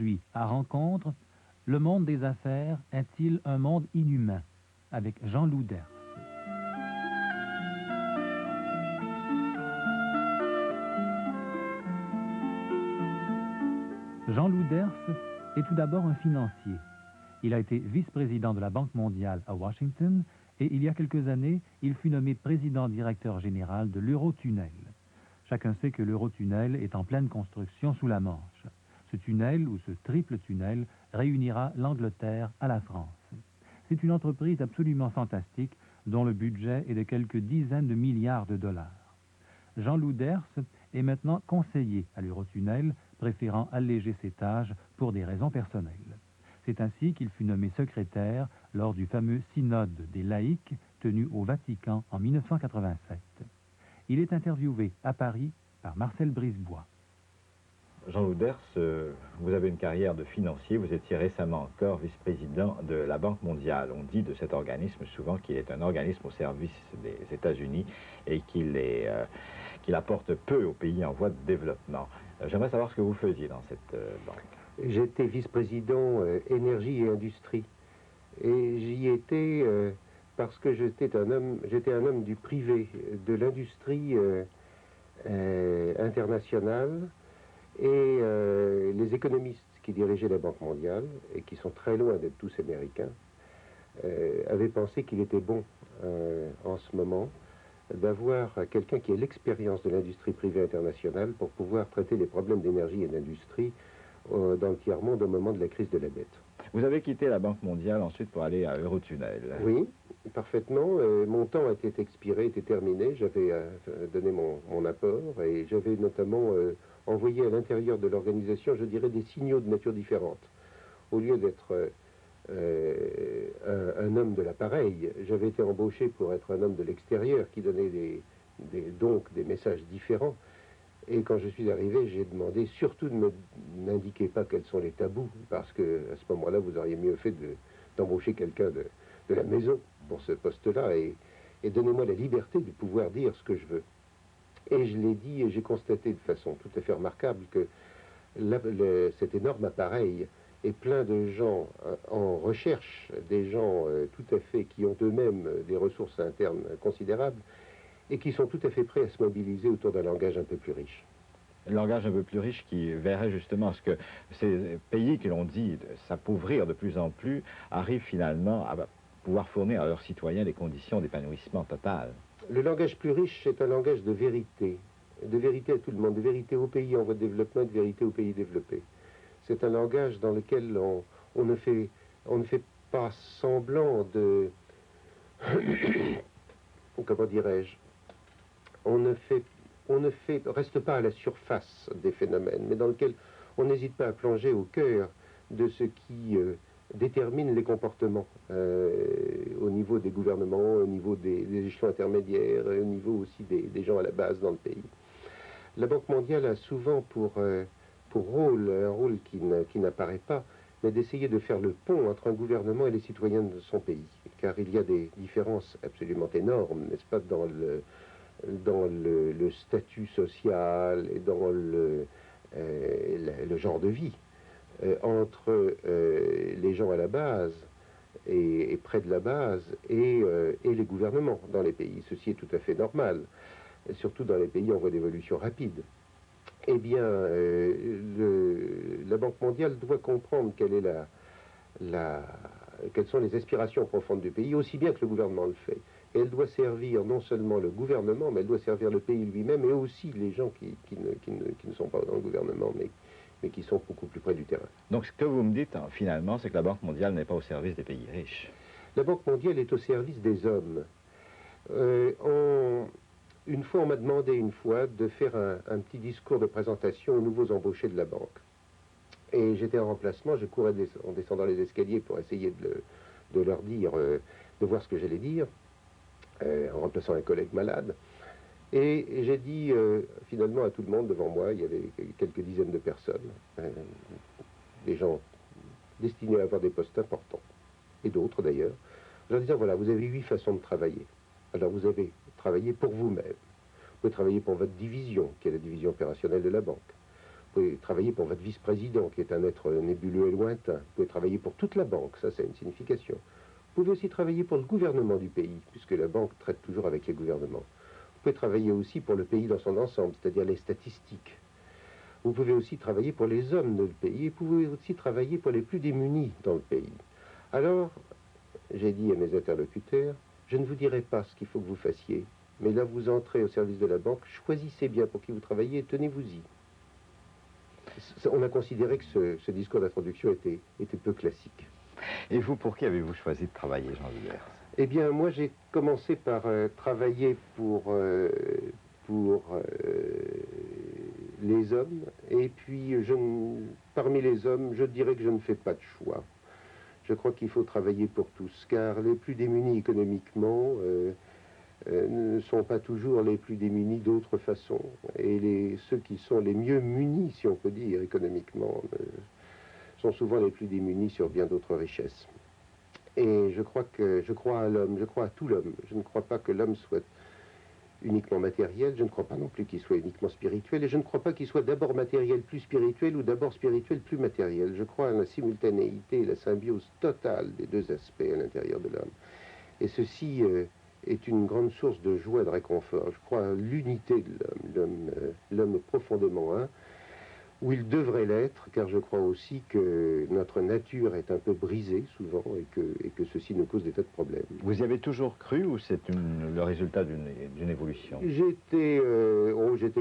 Aujourd'hui, à Rencontre, le monde des affaires est-il un monde inhumain? Avec Jean Louders. Jean Louders est tout d'abord un financier. Il a été vice-président de la Banque mondiale à Washington et il y a quelques années, il fut nommé président-directeur général de l'Eurotunnel. Chacun sait que l'Eurotunnel est en pleine construction sous la Manche. Ce tunnel, ou ce triple tunnel, réunira l'Angleterre à la France. C'est une entreprise absolument fantastique dont le budget est de quelques dizaines de milliards de dollars. Jean Louders est maintenant conseiller à l'Eurotunnel, préférant alléger ses tâches pour des raisons personnelles. C'est ainsi qu'il fut nommé secrétaire lors du fameux synode des laïcs tenu au Vatican en 1987. Il est interviewé à Paris par Marcel Brisebois. Jean Louders, vous avez une carrière de financier, vous étiez récemment encore vice-président de la Banque mondiale. On dit de cet organisme souvent qu'il est un organisme au service des États-Unis et qu'il apporte peu aux pays en voie de développement. J'aimerais savoir ce que vous faisiez dans cette banque. J'étais vice-président énergie et industrie. Et j'y étais parce que j'étais un homme du privé, de l'industrie internationale. Et les économistes qui dirigeaient la Banque mondiale, et qui sont très loin d'être tous américains, avaient pensé qu'il était bon en ce moment d'avoir quelqu'un qui ait l'expérience de l'industrie privée internationale pour pouvoir traiter les problèmes d'énergie et d'industrie dans le tiers-monde au moment de la crise de la dette. Vous avez quitté la Banque mondiale ensuite pour aller à Eurotunnel. Oui, parfaitement. Mon temps était expiré, était terminé. J'avais donné mon apport et j'avais notamment envoyé à l'intérieur de l'organisation, je dirais, des signaux de nature différente. Au lieu d'être un homme de l'appareil, j'avais été embauché pour être un homme de l'extérieur qui donnait donc des messages différents. Et quand je suis arrivé, j'ai demandé surtout de n'indiquer pas quels sont les tabous, parce que à ce moment-là, vous auriez mieux fait d'embaucher quelqu'un de la maison pour ce poste-là, et donnez-moi la liberté de pouvoir dire ce que je veux. Et je l'ai dit, et j'ai constaté de façon tout à fait remarquable que cet énorme appareil est plein de gens en recherche, des gens tout à fait qui ont eux-mêmes des ressources internes considérables, et qui sont tout à fait prêts à se mobiliser autour d'un langage un peu plus riche. Un langage un peu plus riche qui verrait justement ce que ces pays que l'on dit s'appauvrir de plus en plus arrivent finalement à pouvoir fournir à leurs citoyens des conditions d'épanouissement total. Le langage plus riche, c'est un langage de vérité à tout le monde, de vérité aux pays en voie de développement et de vérité aux pays développés. C'est un langage dans lequel on ne fait pas semblant de... comment dirais-je? On ne reste pas à la surface des phénomènes, mais dans lequel on n'hésite pas à plonger au cœur de ce qui détermine les comportements au niveau des gouvernements, au niveau des échelons intermédiaires, au niveau aussi des gens à la base dans le pays. La Banque mondiale a souvent pour rôle, un rôle qui n'apparaît pas, mais d'essayer de faire le pont entre un gouvernement et les citoyens de son pays. Car il y a des différences absolument énormes, n'est-ce pas, dans le statut social et dans le genre de vie entre les gens à la base et près de la base et les gouvernements dans les pays. Ceci est tout à fait normal, surtout dans les pays en voie d'évolution rapide. Eh bien, la Banque mondiale doit comprendre quelles sont les aspirations profondes du pays, aussi bien que le gouvernement le fait. Et elle doit servir non seulement le gouvernement, mais elle doit servir le pays lui-même, et aussi les gens qui ne sont pas dans le gouvernement, mais qui sont beaucoup plus près du terrain. Donc ce que vous me dites, finalement, c'est que la Banque mondiale n'est pas au service des pays riches. La Banque mondiale est au service des hommes. Une fois, on m'a demandé de faire un petit discours de présentation aux nouveaux embauchés de la banque. Et j'étais en remplacement, je courais en descendant les escaliers pour essayer de leur dire, de voir ce que j'allais dire, en remplaçant un collègue malade. Et j'ai dit finalement à tout le monde devant moi, il y avait quelques dizaines de personnes, des gens destinés à avoir des postes importants, et d'autres d'ailleurs, en leur disant, voilà, vous avez 8 façons de travailler. Alors vous avez travaillé pour vous-même. Vous pouvez travailler pour votre division, qui est la division opérationnelle de la banque. pouvez travailler pour votre vice-président, qui est un être nébuleux et lointain. Vous pouvez travailler pour toute la banque, ça c'est une signification. Vous pouvez aussi travailler pour le gouvernement du pays, puisque la banque traite toujours avec les gouvernements. Vous pouvez travailler aussi pour le pays dans son ensemble, c'est-à-dire les statistiques. Vous pouvez aussi travailler pour les hommes de le pays, et vous pouvez aussi travailler pour les plus démunis dans le pays. Alors, j'ai dit à mes interlocuteurs, je ne vous dirai pas ce qu'il faut que vous fassiez, mais là vous entrez au service de la banque, choisissez bien pour qui vous travaillez et tenez-vous-y. On a considéré que ce discours d'introduction était peu classique. Et vous, pour qui avez-vous choisi de travailler, Jean Wouters? Eh bien, moi j'ai commencé par travailler pour les hommes, et puis parmi les hommes, je dirais que je ne fais pas de choix. Je crois qu'il faut travailler pour tous, car les plus démunis économiquement ne sont pas toujours les plus démunis d'autres façons, et ceux qui sont les mieux munis, si on peut dire, économiquement, sont souvent les plus démunis sur bien d'autres richesses. Et je crois à l'homme, je crois à tout l'homme. Je ne crois pas que l'homme soit uniquement matériel, je ne crois pas non plus qu'il soit uniquement spirituel, et je ne crois pas qu'il soit d'abord matériel plus spirituel ou d'abord spirituel plus matériel. Je crois à la simultanéité et la symbiose totale des deux aspects à l'intérieur de l'homme. Et ceci est une grande source de joie et de réconfort. Je crois à l'unité de l'homme. L'homme est profondément un, où il devrait l'être, car je crois aussi que notre nature est un peu brisée souvent et que ceci nous cause des tas de problèmes. Vous y avez toujours cru ou c'est le résultat d'une évolution? J'étais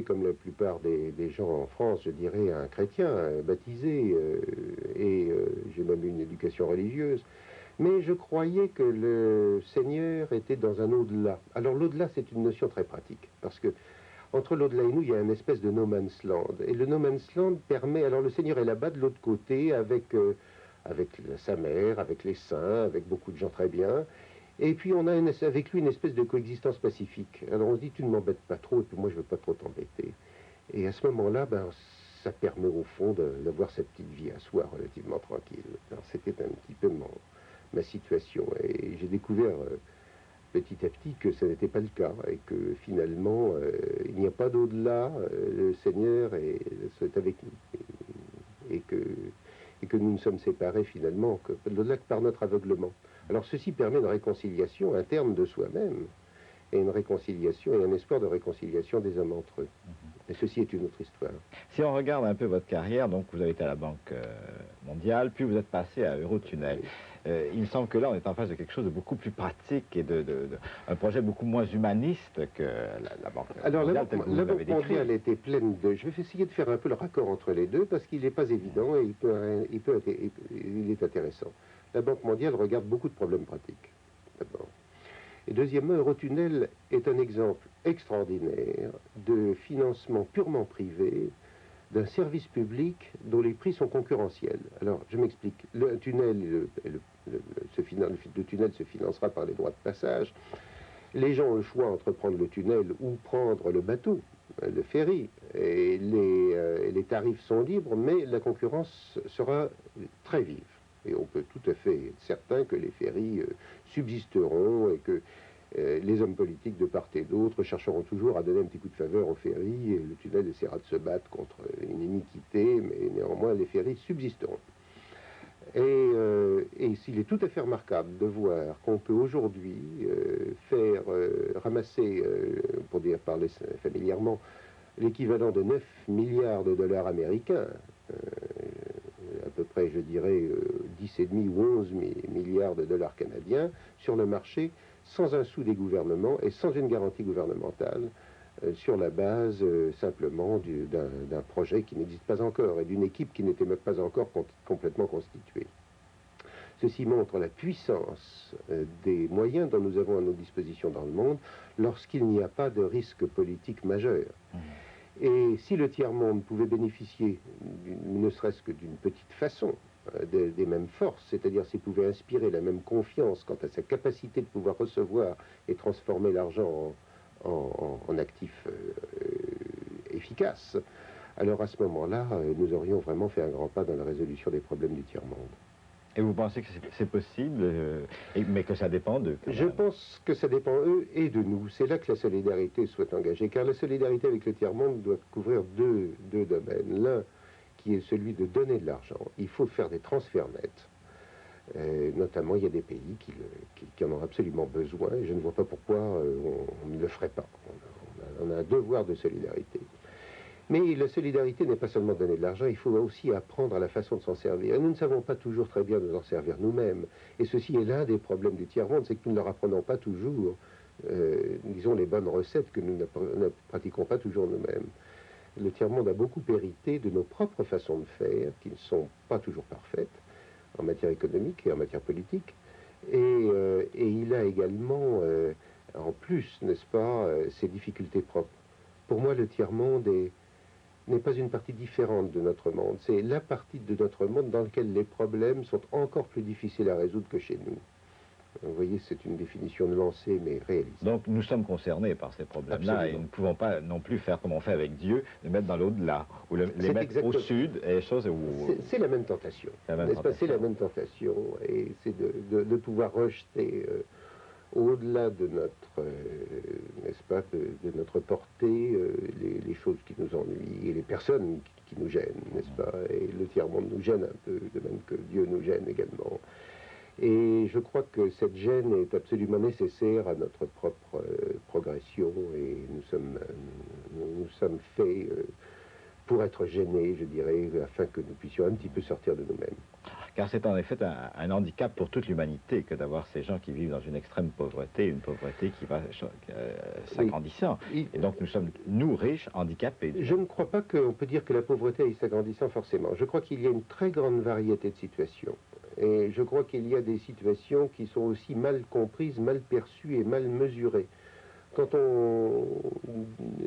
comme la plupart des gens en France, je dirais, un chrétien baptisé, et j'ai même eu une éducation religieuse. Mais je croyais que le Seigneur était dans un au-delà. Alors l'au-delà, c'est une notion très pratique, parce que entre l'au-delà et nous, il y a une espèce de no man's land. Et le no man's land permet... Alors le Seigneur est là-bas, de l'autre côté, avec sa mère, avec les saints, avec beaucoup de gens très bien. Et puis on a avec lui une espèce de coexistence pacifique. Alors on se dit, tu ne m'embêtes pas trop, et puis moi je ne veux pas trop t'embêter. Et à ce moment-là, ça permet au fond d'avoir sa petite vie à soi relativement tranquille. Alors c'était un petit peu ma situation. Et j'ai découvert... petit à petit que ce n'était pas le cas et que finalement il n'y a pas d'au-delà, le Seigneur est avec nous et que nous nous sommes séparés finalement que l'au-delà que par notre aveuglement. Alors ceci permet une réconciliation interne de soi-même et une réconciliation et un espoir de réconciliation des hommes entre eux. Et ceci est une autre histoire. Si on regarde un peu votre carrière, donc vous avez été à la Banque mondiale, puis vous êtes passé à Eurotunnel. Il me semble que là, on est en face de quelque chose de beaucoup plus pratique et un projet beaucoup moins humaniste que la Banque mondiale. Alors, la Banque mondiale était pleine de... Je vais essayer de faire un peu le raccord entre les deux, parce qu'il n'est pas évident et il est intéressant. La Banque mondiale regarde beaucoup de problèmes pratiques, d'abord. Et deuxièmement, Eurotunnel est un exemple extraordinaire de financement purement privé d'un service public dont les prix sont concurrentiels. Alors, je m'explique. Le tunnel se financera par les droits de passage. Les gens ont le choix entre prendre le tunnel ou prendre le bateau, le ferry. Et les tarifs sont libres, mais la concurrence sera très vive. Et on peut tout à fait être certain que les ferries subsisteront et que les hommes politiques de part et d'autre chercheront toujours à donner un petit coup de faveur aux ferries et le tunnel essaiera de se battre contre une iniquité, mais néanmoins les ferries subsisteront. Et s'il est tout à fait remarquable de voir qu'on peut aujourd'hui faire ramasser, pour parler familièrement, l'équivalent de 9 milliards de dollars américains, à peu près, je dirais, 10,5 ou 11 milliards de dollars canadiens sur le marché, sans un sou des gouvernements et sans une garantie gouvernementale, sur la base simplement d'un projet qui n'existe pas encore et d'une équipe qui n'était même pas encore complètement constituée. Ceci montre la puissance des moyens dont nous avons à nos dispositions dans le monde lorsqu'il n'y a pas de risque politique majeur. Et si le tiers-monde pouvait bénéficier, ne serait-ce que d'une petite façon, des mêmes forces, c'est-à-dire s'il pouvait inspirer la même confiance quant à sa capacité de pouvoir recevoir et transformer l'argent en actifs efficaces, alors à ce moment-là, nous aurions vraiment fait un grand pas dans la résolution des problèmes du tiers-monde. Et vous pensez que c'est possible, mais que ça dépend d'eux? Je pense que ça dépend d'eux et de nous. C'est là que la solidarité soit engagée, car la solidarité avec le tiers-monde doit couvrir deux domaines. L'un, qui est celui de donner de l'argent. Il faut faire des transferts nets. Notamment, il y a des pays qui en ont absolument besoin, et je ne vois pas pourquoi on ne le ferait pas. On a un devoir de solidarité. Mais la solidarité n'est pas seulement donner de l'argent, il faut aussi apprendre à la façon de s'en servir. Et nous ne savons pas toujours très bien nous en servir nous-mêmes. Et ceci est l'un des problèmes du tiers-monde, c'est que nous ne leur apprenons pas toujours, disons, les bonnes recettes que nous ne pratiquons pas toujours nous-mêmes. Le tiers-monde a beaucoup hérité de nos propres façons de faire, qui ne sont pas toujours parfaites, en matière économique et en matière politique. Et il a également, en plus, n'est-ce pas, ses difficultés propres. Pour moi, le tiers-monde n'est pas une partie différente de notre monde. C'est la partie de notre monde dans laquelle les problèmes sont encore plus difficiles à résoudre que chez nous. Vous voyez, c'est une définition nuancée, mais réaliste. Donc nous sommes concernés par ces problèmes-là et nous ne pouvons pas non plus faire comme on fait avec Dieu, le mettre dans l'au-delà, ou les mettre au sud, et les choses où... C'est la même tentation, n'est-ce pas? C'est la même tentation, et c'est de pouvoir rejeter au-delà de notre, n'est-ce pas, de notre portée, les choses qui nous ennuient, et les personnes qui nous gênent, n'est-ce pas? Et le tiers-monde nous gêne un peu, de même que Dieu nous gêne également. Et je crois que cette gêne est absolument nécessaire à notre propre progression, et nous sommes faits pour être gênés, je dirais, afin que nous puissions un petit peu sortir de nous-mêmes. Car c'est en effet un handicap pour toute l'humanité que d'avoir ces gens qui vivent dans une extrême pauvreté, une pauvreté qui va s'agrandissant. Et donc nous sommes, nous, riches, handicapés. Je ne crois pas qu'on peut dire que la pauvreté est s'agrandissant forcément. Je crois qu'il y a une très grande variété de situations. Et je crois qu'il y a des situations qui sont aussi mal comprises, mal perçues et mal mesurées. Quand on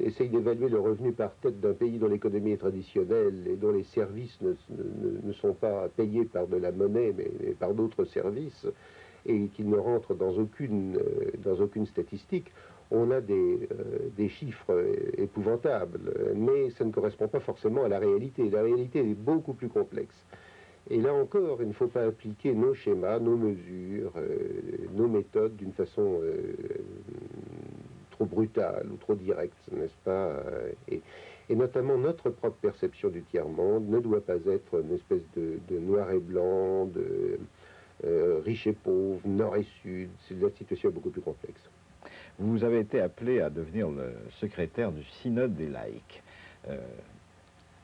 essaye d'évaluer le revenu par tête d'un pays dont l'économie est traditionnelle et dont les services ne sont pas payés par de la monnaie, mais par d'autres services, et qu'ils ne rentrent dans aucune statistique, on a des chiffres épouvantables. Mais ça ne correspond pas forcément à la réalité. La réalité est beaucoup plus complexe. Et là encore, il ne faut pas appliquer nos schémas, nos mesures, nos méthodes d'une façon trop brutale ou trop directe, n'est-ce pas? Et notamment notre propre perception du tiers-monde ne doit pas être une espèce de noir et blanc, de riche et pauvre, nord et sud. La situation est beaucoup plus complexe. Vous avez été appelé à devenir le secrétaire du synode des laïcs.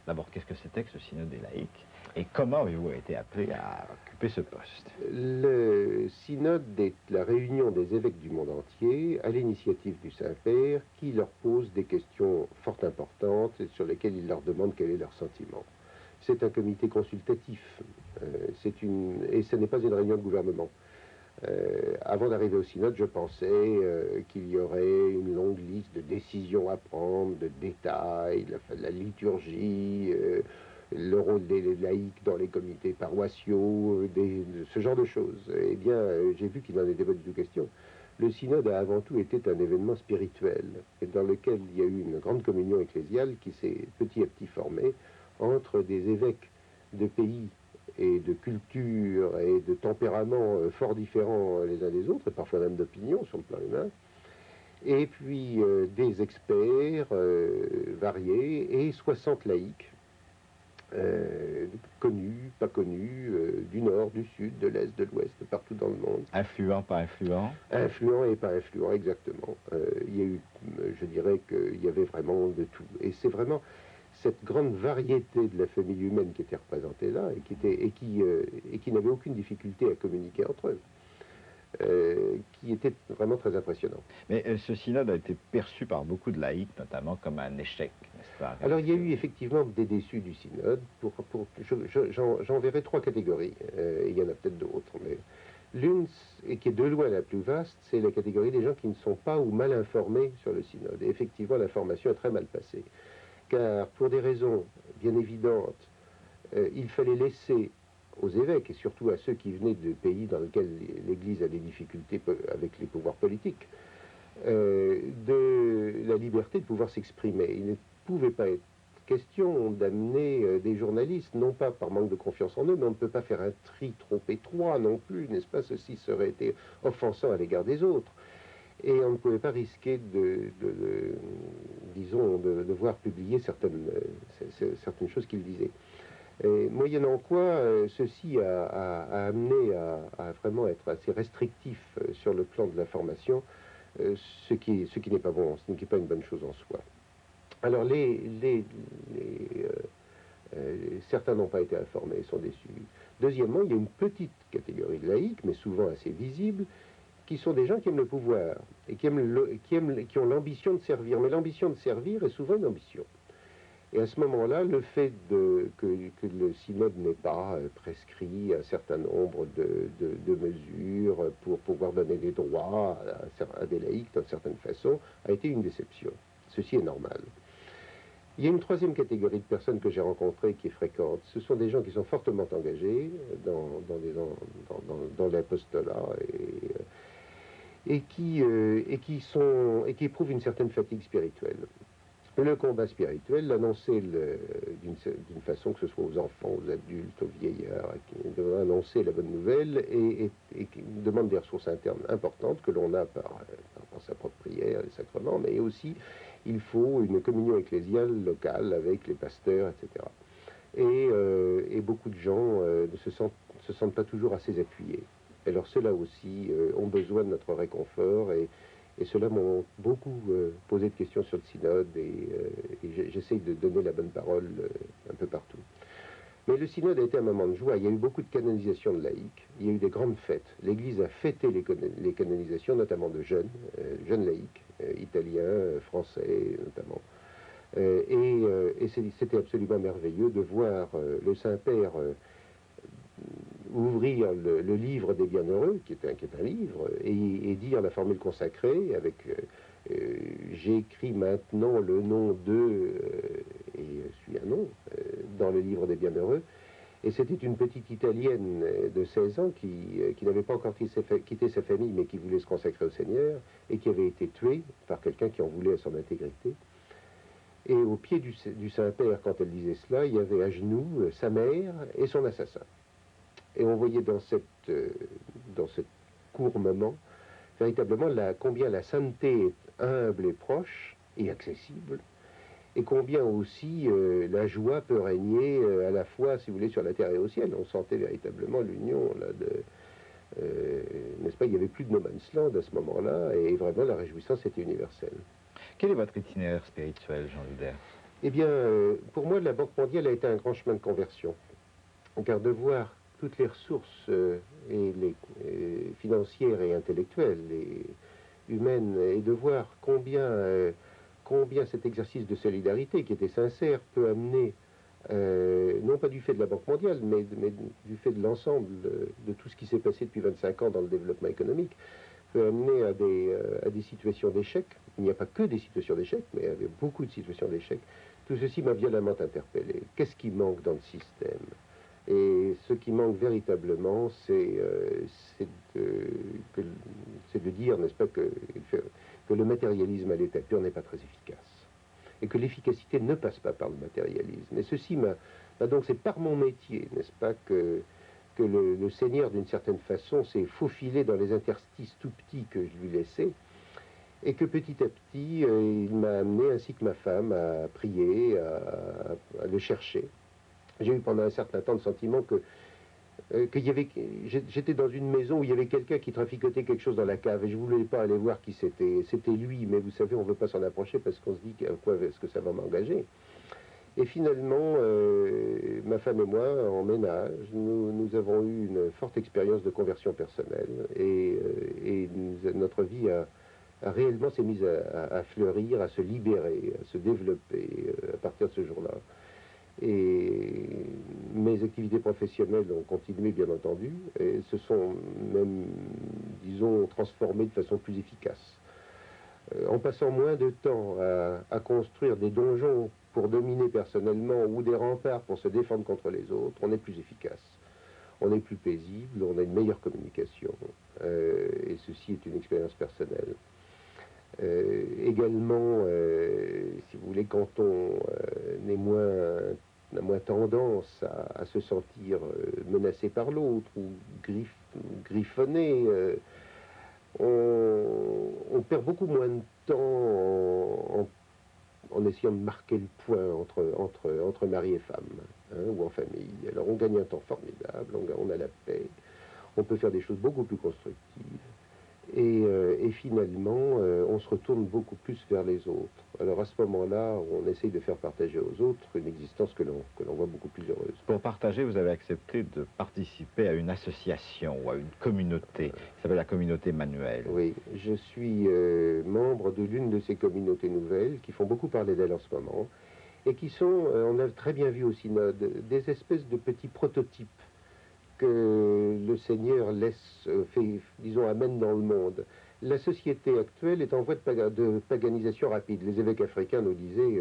D'abord, qu'est-ce que c'était que ce synode des laïcs? Et comment avez-vous été appelé à occuper ce poste? Le synode est la réunion des évêques du monde entier à l'initiative du Saint-Père qui leur pose des questions fort importantes et sur lesquelles il leur demande quel est leur sentiment. C'est un comité consultatif et ce n'est pas une réunion de gouvernement. Avant d'arriver au synode, je pensais qu'il y aurait une longue liste de décisions à prendre, de détails, la liturgie, le rôle des laïcs dans les comités paroissiaux, ce genre de choses. Eh bien, j'ai vu qu'il n'en était pas du tout question. Le synode a avant tout été un événement spirituel, et dans lequel il y a eu une grande communion ecclésiale qui s'est petit à petit formée entre des évêques de pays et de cultures et de tempéraments fort différents les uns des autres, et parfois même d'opinions sur le plan humain, et puis des experts variés, et 60 laïcs, connus, pas connus, du nord, du sud, de l'est, de l'ouest, partout dans le monde. Influents, pas influents? Influents et pas influents, exactement. Il y a eu, je dirais qu'il y avait vraiment de tout. Et c'est vraiment cette grande variété de la famille humaine qui était représentée là et qui n'avait aucune difficulté à communiquer entre eux. Qui était vraiment très impressionnant. Mais ce synode a été perçu par beaucoup de laïcs, notamment comme un échec, n'est-ce pas? Alors il y a eu effectivement des déçus du synode. J'en verrai trois catégories. Il y en a peut-être d'autres, mais l'une, et qui est de loin la plus vaste, c'est la catégorie des gens qui ne sont pas ou mal informés sur le synode. Et effectivement, l'information est très mal passée. Car pour des raisons bien évidentes, il fallait laisser aux évêques, et surtout à ceux qui venaient de pays dans lesquels l'Église a des difficultés avec les pouvoirs politiques, de la liberté de pouvoir s'exprimer. Il ne pouvait pas être question d'amener des journalistes, non pas par manque de confiance en eux, mais on ne peut pas faire un tri trop étroit non plus, n'est-ce pas? Ceci serait été offensant à l'égard des autres. Et on ne pouvait pas risquer disons, de voir publier certaines choses qu'ils disaient. Et moyennant quoi, ceci a amené à vraiment être assez restrictif sur le plan de la formation, ce qui n'est pas bon, ce qui n'est pas une bonne chose en soi. Alors certains n'ont pas été informés, sont déçus. Deuxièmement, il y a une petite catégorie de laïcs, mais souvent assez visible, qui sont des gens qui aiment le pouvoir et qui ont l'ambition de servir. Mais l'ambition de servir est souvent une ambition. Et à ce moment-là, le fait que le synode n'ait pas prescrit un certain nombre de mesures pour pouvoir donner des droits à des laïcs d'une certaine façon a été une déception. Ceci est normal. Il y a une troisième catégorie de personnes que j'ai rencontrées qui est fréquente. Ce sont des gens qui sont fortement engagés dans l'apostolat et qui éprouvent une certaine fatigue spirituelle. Le combat spirituel, l'annoncer d'une façon, que ce soit aux enfants, aux adultes, aux vieillards, annoncer la bonne nouvelle et qui demande des ressources internes importantes que l'on a par sa propre prière, les sacrements, mais aussi il faut une communion ecclésiale locale avec les pasteurs, etc. Et beaucoup de gens ne se sentent pas toujours assez appuyés. Alors ceux-là aussi ont besoin de notre réconfort et ceux-là m'ont beaucoup posé de questions sur le synode et j'essaye de donner la bonne parole un peu partout. Mais le synode a été un moment de joie. Il y a eu beaucoup de canonisations de laïcs. Il y a eu des grandes fêtes. L'Église a fêté les canonisations, notamment de jeunes laïcs, italiens, français notamment. Et c'était absolument merveilleux de voir le Saint-Père ouvrir le livre des bienheureux, qui est un livre, et dire la formule consacrée avec j'écris maintenant le nom de et suis un nom dans le livre des bienheureux. Et c'était une petite Italienne de 16 ans qui n'avait pas encore quitté sa famille, mais qui voulait se consacrer au Seigneur, et qui avait été tuée par quelqu'un qui en voulait à son intégrité. Et au pied du Saint-Père, quand elle disait cela, il y avait à genoux sa mère et son assassin. Et on voyait dans ce court moment, véritablement, combien la sainteté est humble et proche et accessible, et combien aussi la joie peut régner à la fois, si vous voulez, sur la terre et au ciel. On sentait véritablement l'union, n'est-ce pas, il n'y avait plus de no man's land à ce moment-là, et vraiment la réjouissance était universelle. Quel est votre itinéraire spirituel, Jean Luders? Eh bien, pour moi, la Banque mondiale a été un grand chemin de conversion, car de voir toutes les ressources financières et intellectuelles et humaines, et de voir combien cet exercice de solidarité, qui était sincère, peut amener, non pas du fait de la Banque mondiale, mais du fait de l'ensemble de tout ce qui s'est passé depuis 25 ans dans le développement économique, peut amener à des situations d'échec. Il n'y a pas que des situations d'échec, mais il y avait beaucoup de situations d'échec. Tout ceci m'a violemment interpellé. Qu'est-ce qui manque dans le système ? Et ce qui manque véritablement, c'est de dire, n'est-ce pas, que le matérialisme à l'état pur n'est pas très efficace. Et que l'efficacité ne passe pas par le matérialisme. Et ceci donc, c'est par mon métier, n'est-ce pas, que le Seigneur, d'une certaine façon, s'est faufilé dans les interstices tout petits que je lui laissais, et que petit à petit, il m'a amené, ainsi que ma femme, à prier, à le chercher. J'ai eu pendant un certain temps le sentiment j'étais dans une maison où il y avait quelqu'un qui traficotait quelque chose dans la cave et je ne voulais pas aller voir qui c'était. C'était lui, mais vous savez, on ne veut pas s'en approcher parce qu'on se dit à quoi est-ce que ça va m'engager. Et finalement, ma femme et moi, en ménage, nous avons eu une forte expérience de conversion personnelle et notre vie réellement s'est mise à fleurir, à se libérer, à se développer à partir de ce jour-là. Et mes activités professionnelles ont continué, bien entendu, et se sont même, disons, transformées de façon plus efficace. En passant moins de temps à construire des donjons pour dominer personnellement ou des remparts pour se défendre contre les autres, on est plus efficace. On est plus paisible, on a une meilleure communication. Et ceci est une expérience personnelle. Également, si vous voulez, quand on a moins tendance à se sentir menacé par l'autre ou griffonné, on perd beaucoup moins de temps en essayant de marquer le point entre mari et femme, hein, ou en famille. Alors on gagne un temps formidable, on a la paix, on peut faire des choses beaucoup plus constructives. Et finalement, on se retourne beaucoup plus vers les autres. Alors à ce moment-là, on essaye de faire partager aux autres une existence que l'on voit beaucoup plus heureuse. Pour partager, vous avez accepté de participer à une association ou à une communauté qui s'appelle la communauté Manuel. Oui, je suis membre de l'une de ces communautés nouvelles qui font beaucoup parler d'elles en ce moment et qui sont, on a très bien vu au synode, des espèces de petits prototypes que le Seigneur amène dans le monde. La société actuelle est en voie de paganisation rapide. Les évêques africains nous disaient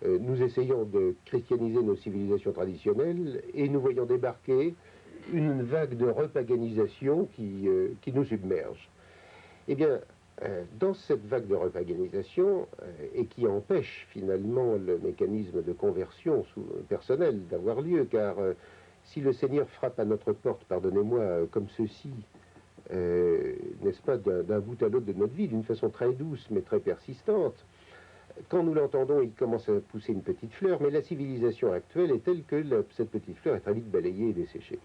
nous essayons de christianiser nos civilisations traditionnelles et nous voyons débarquer une vague de repaganisation qui nous submerge. Eh bien, dans cette vague de repaganisation, et qui empêche finalement le mécanisme de conversion personnelle d'avoir lieu, car si le Seigneur frappe à notre porte, pardonnez-moi, comme ceci, n'est-ce pas, d'un bout à l'autre de notre vie, d'une façon très douce mais très persistante, quand nous l'entendons, il commence à pousser une petite fleur, mais la civilisation actuelle est telle que cette petite fleur est très vite balayée et desséchée.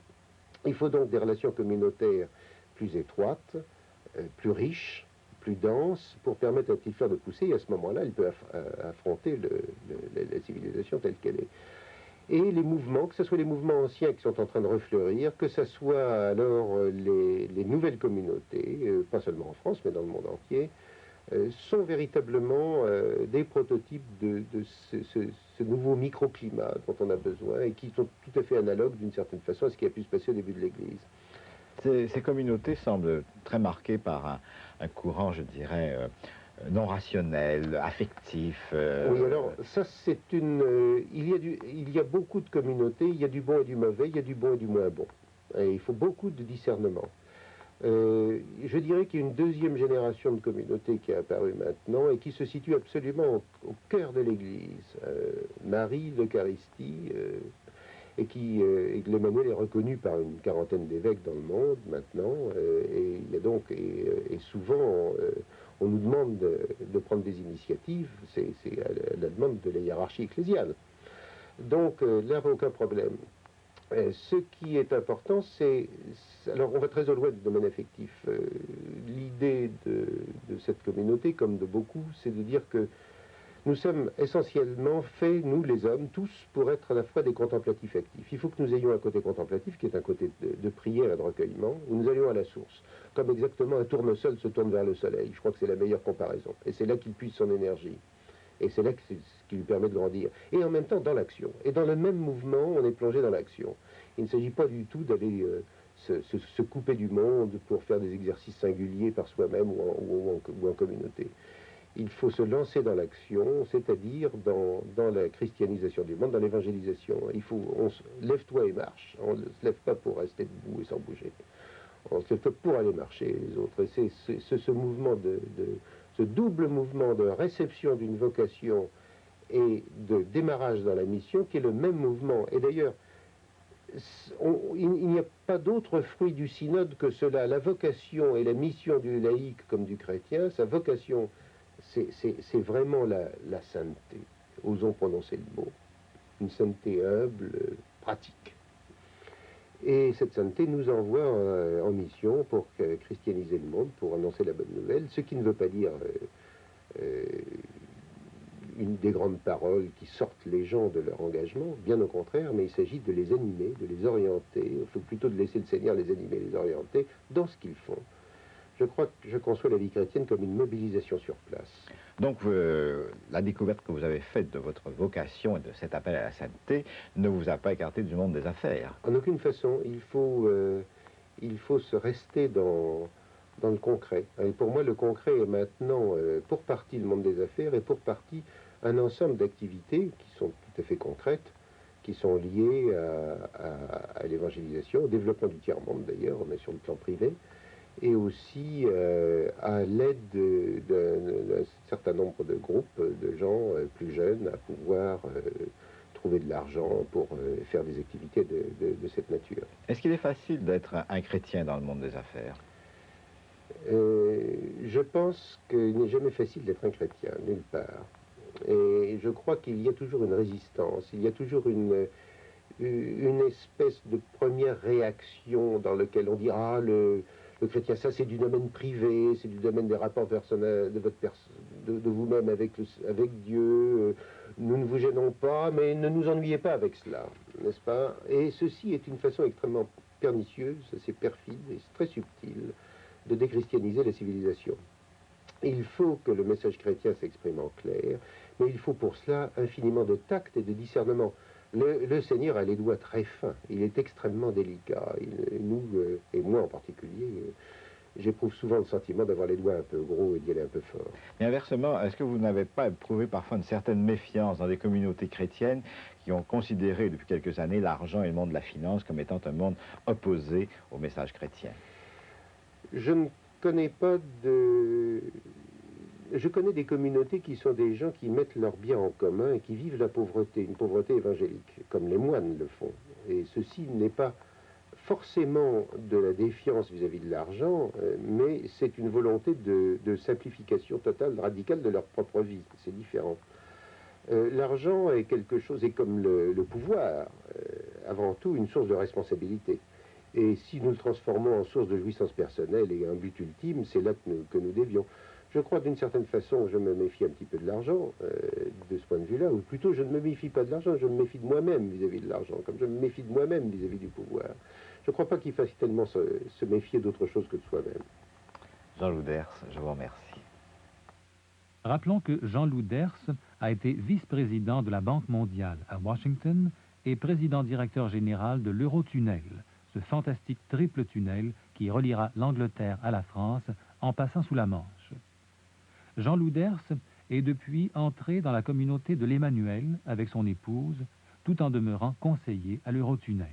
Il faut donc des relations communautaires plus étroites, plus riches, plus denses, pour permettre à la petite fleur de pousser, et à ce moment-là, elle peut affronter la civilisation telle qu'elle est. Et les mouvements, que ce soit les mouvements anciens qui sont en train de refleurir, que ce soit alors les nouvelles communautés, pas seulement en France, mais dans le monde entier, sont véritablement des prototypes de ce nouveau microclimat dont on a besoin et qui sont tout à fait analogues d'une certaine façon à ce qui a pu se passer au début de l'Église. Ces communautés semblent très marquées par un courant, je dirais, non rationnel, affectif. Oui, alors ça c'est il y a beaucoup de communautés, il y a du bon et du mauvais, il y a du bon et du moins bon. Et il faut beaucoup de discernement. Je dirais qu'il y a une deuxième génération de communautés qui est apparue maintenant et qui se situe absolument au cœur de l'Église. Marie, l'Eucharistie, et l'Emmanuel est reconnu par une quarantaine d'évêques dans le monde maintenant, et il y a donc, et souvent on nous demande de prendre des initiatives, c'est à la demande de la hiérarchie ecclésiale. Donc là, il n'y a aucun problème. Ce qui est important, alors on va très au loin du domaine affectif. L'idée de cette communauté, comme de beaucoup, c'est de dire que nous sommes essentiellement faits, nous les hommes, tous, pour être à la fois des contemplatifs actifs. Il faut que nous ayons un côté contemplatif, qui est un côté de prière et de recueillement, où nous allions à la source. Comme exactement un tournesol se tourne vers le soleil. Je crois que c'est la meilleure comparaison. Et c'est là qu'il puise son énergie. Et c'est là que c'est ce qui lui permet de grandir. Et en même temps, dans l'action. Et dans le même mouvement, on est plongé dans l'action. Il ne s'agit pas du tout d'aller se couper du monde pour faire des exercices singuliers par soi-même ou en communauté. Il faut se lancer dans l'action, c'est-à-dire dans la christianisation du monde, dans l'évangélisation. Lève-toi et marche. On ne se lève pas pour rester debout et sans bouger. On se lève pour aller marcher les autres. Et c'est ce mouvement ce double mouvement de réception d'une vocation et de démarrage dans la mission qui est le même mouvement. Et d'ailleurs, il n'y a pas d'autre fruit du synode que cela. La vocation et la mission du laïc comme du chrétien, sa vocation, c'est vraiment la sainteté. Osons prononcer le mot. Une sainteté humble, pratique. Et cette sainteté nous envoie en mission pour christianiser le monde, pour annoncer la bonne nouvelle, ce qui ne veut pas dire une des grandes paroles qui sortent les gens de leur engagement, bien au contraire, mais il s'agit de les animer, de les orienter, il faut plutôt de laisser le Seigneur les animer, les orienter dans ce qu'ils font. Je crois que je conçois la vie chrétienne comme une mobilisation sur place. Donc la découverte que vous avez faite de votre vocation et de cet appel à la sainteté ne vous a pas écarté du monde des affaires? En aucune façon. Il faut se rester dans le concret. Et pour moi, le concret est maintenant, pour partie, le monde des affaires et pour partie, un ensemble d'activités qui sont tout à fait concrètes, qui sont liées à l'évangélisation, au développement du tiers-monde d'ailleurs, on est sur le plan privé, et aussi à l'aide d'un certain nombre de groupes de gens plus jeunes à pouvoir trouver de l'argent pour faire des activités de cette nature. Est-ce qu'il est facile d'être un chrétien dans le monde des affaires? Je pense qu'il n'est jamais facile d'être un chrétien, nulle part. Et je crois qu'il y a toujours une résistance, il y a toujours une espèce de première réaction dans laquelle on dit « Ah, le chrétien, ça c'est du domaine privé, c'est du domaine des rapports personnels de vous-même avec Dieu, nous ne vous gênons pas, mais ne nous ennuyez pas avec cela, n'est-ce pas ?» Et ceci est une façon extrêmement pernicieuse, assez perfide et très subtile de déchristianiser la civilisation. Il faut que le message chrétien s'exprime en clair, mais il faut pour cela infiniment de tact et de discernement. Le Seigneur a les doigts très fins, il est extrêmement délicat. Nous, et moi en particulier, j'éprouve souvent le sentiment d'avoir les doigts un peu gros et d'y aller un peu fort. Et inversement, est-ce que vous n'avez pas éprouvé parfois une certaine méfiance dans des communautés chrétiennes qui ont considéré depuis quelques années l'argent et le monde de la finance comme étant un monde opposé au message chrétien? Je ne connais pas de... Je connais des communautés qui sont des gens qui mettent leurs biens en commun et qui vivent la pauvreté, une pauvreté évangélique, comme les moines le font. Et ceci n'est pas forcément de la défiance vis-à-vis de l'argent, mais c'est une volonté de simplification totale, radicale de leur propre vie. C'est différent. L'argent est quelque chose, et comme le pouvoir, avant tout une source de responsabilité. Et si nous le transformons en source de jouissance personnelle et un but ultime, c'est là que nous dévions. Je crois d'une certaine façon, je me méfie un petit peu de l'argent, de ce point de vue-là, ou plutôt je ne me méfie pas de l'argent, je me méfie de moi-même vis-à-vis de l'argent, comme je me méfie de moi-même vis-à-vis du pouvoir. Je ne crois pas qu'il faille tellement se méfier d'autre chose que de soi-même. Jean Louders, je vous remercie. Rappelons que Jean Louders a été vice-président de la Banque mondiale à Washington et président directeur général de l'Eurotunnel, ce fantastique triple tunnel qui reliera l'Angleterre à la France en passant sous la Manche. Jean Louders est depuis entré dans la communauté de l'Emmanuel avec son épouse, tout en demeurant conseiller à l'Eurotunnel.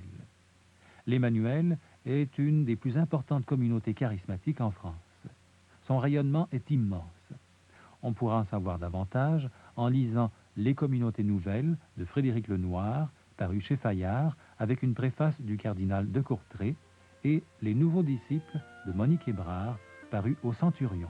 L'Emmanuel est une des plus importantes communautés charismatiques en France. Son rayonnement est immense. On pourra en savoir davantage en lisant Les communautés nouvelles de Frédéric Lenoir, paru chez Fayard, avec une préface du cardinal de Courtrai, et Les nouveaux disciples de Monique Hébrard, paru au Centurion.